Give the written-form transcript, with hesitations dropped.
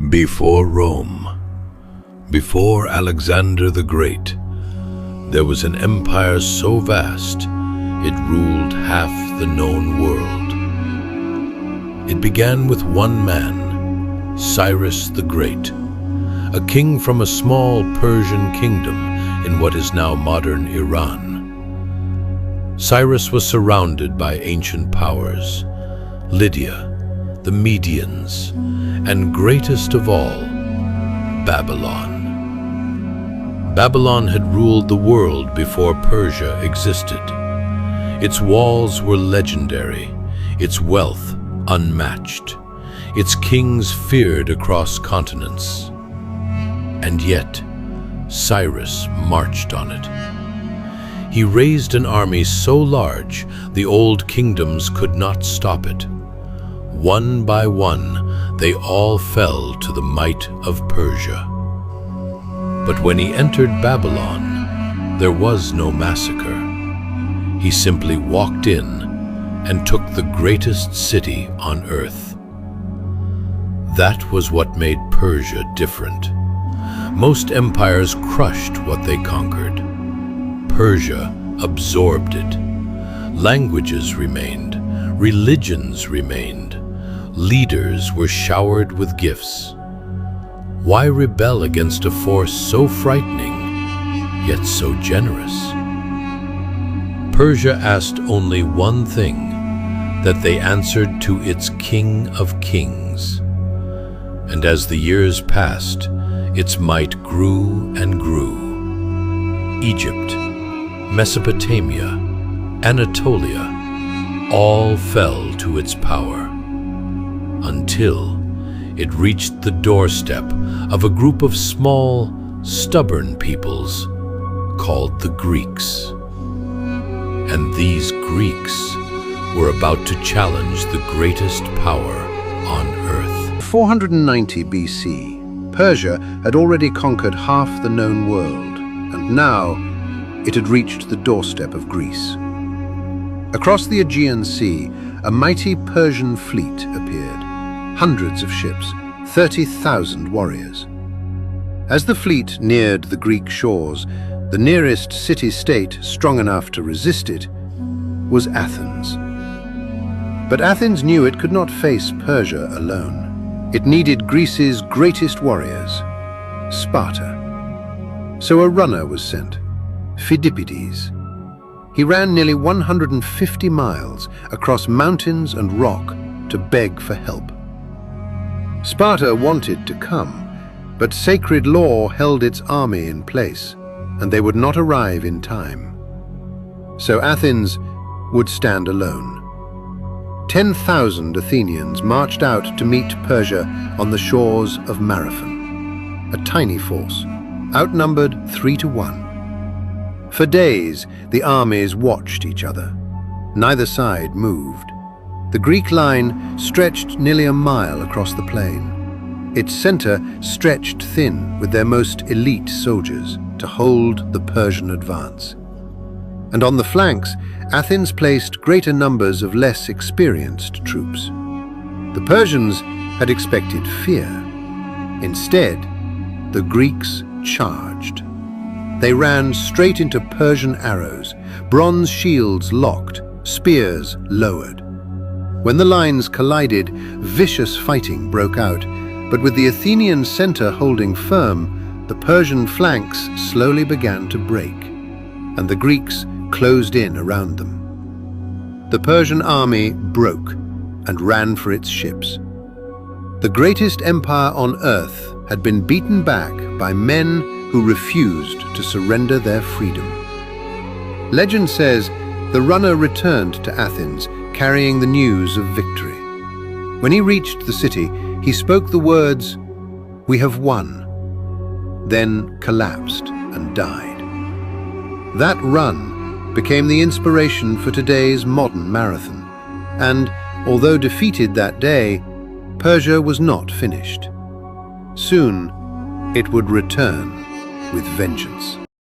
Before Rome, before Alexander the Great, there was an empire so vast it ruled half the known world. It began with one man, Cyrus the Great, a king from a small Persian kingdom in what is now modern Iran. Cyrus was surrounded by ancient powers, Lydia, the Medians, and greatest of all, Babylon. Babylon had ruled the world before Persia existed. Its walls were legendary, its wealth unmatched, its kings feared across continents. And yet, Cyrus marched on it. He raised an army so large the old kingdoms could not stop it. One by one, they all fell to the might of Persia. But when he entered Babylon, there was no massacre. He simply walked in and took the greatest city on earth. That was what made Persia different. Most empires crushed what they conquered. Persia absorbed it. Languages remained, religions remained. Leaders were showered with gifts. Why rebel against a force so frightening, yet so generous? Persia asked only one thing, that they answered to its King of Kings. And as the years passed, its might grew and grew. Egypt, Mesopotamia, Anatolia, all fell to its power, until it reached the doorstep of a group of small, stubborn peoples called the Greeks. And these Greeks were about to challenge the greatest power on earth. 490 BC, Persia had already conquered half the known world, and now it had reached the doorstep of Greece. Across the Aegean Sea, a mighty Persian fleet appeared. Hundreds of ships, 30,000 warriors. As the fleet neared the Greek shores, the nearest city-state strong enough to resist it was Athens. But Athens knew it could not face Persia alone. It needed Greece's greatest warriors, Sparta. So a runner was sent, Phidippides. He ran nearly 150 miles across mountains and rock to beg for help. Sparta wanted to come, but sacred law held its army in place, and they would not arrive in time. So Athens would stand alone. 10,000 Athenians marched out to meet Persia on the shores of Marathon, a tiny force, outnumbered 3-1. For days, the armies watched each other. Neither side moved. The Greek line stretched nearly a mile across the plain. Its center stretched thin with their most elite soldiers to hold the Persian advance. And on the flanks, Athens placed greater numbers of less experienced troops. The Persians had expected fear. Instead, the Greeks charged. They ran straight into Persian arrows, bronze shields locked, spears lowered. When the lines collided, vicious fighting broke out, but with the Athenian center holding firm, the Persian flanks slowly began to break, and the Greeks closed in around them. The Persian army broke and ran for its ships. The greatest empire on earth had been beaten back by men who refused to surrender their freedom. Legend says the runner returned to Athens carrying the news of victory. When he reached the city, he spoke the words, "We have won," then collapsed and died. That run became the inspiration for today's modern marathon, and although defeated that day, Persia was not finished. Soon, it would return with vengeance.